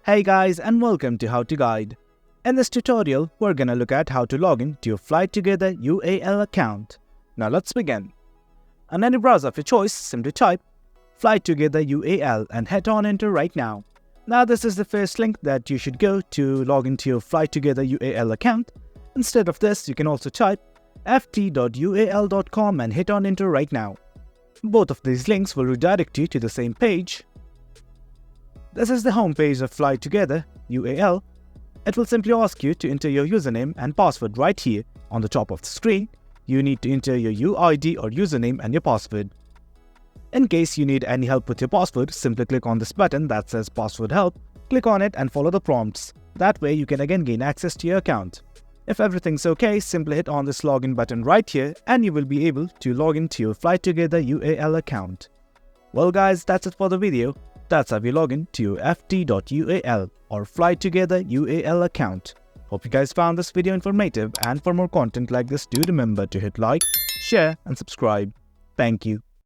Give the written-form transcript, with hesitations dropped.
Hey guys, and welcome to How to Guide. In this tutorial, we're gonna look at how to log in to your Fly Together UAL account. Now let's begin. On any browser of your choice, simply type Fly Together UAL and head on enter right now. Now this is the first link that you should go to log into your Fly Together UAL account. Instead of this, you can also type ft.ual.com and hit on enter right now. Both of these links will redirect you to the same page. This is the home page of Fly Together UAL. It will simply ask you to enter your username and password right here on the top of the screen. You need to enter your UID or username and your password. In case you need any help with your password, simply click on this button that says Password Help. Click on it and follow the prompts. That way you can again gain access to your account. If everything's okay, simply hit on this login button right here and you will be able to log into your Fly Together UAL account. Well guys, that's it for the video. That's how you log in to your ft.ual or Fly Together UAL account. Hope you guys found this video informative, and for more content like this, do remember to hit like, share and subscribe. Thank you.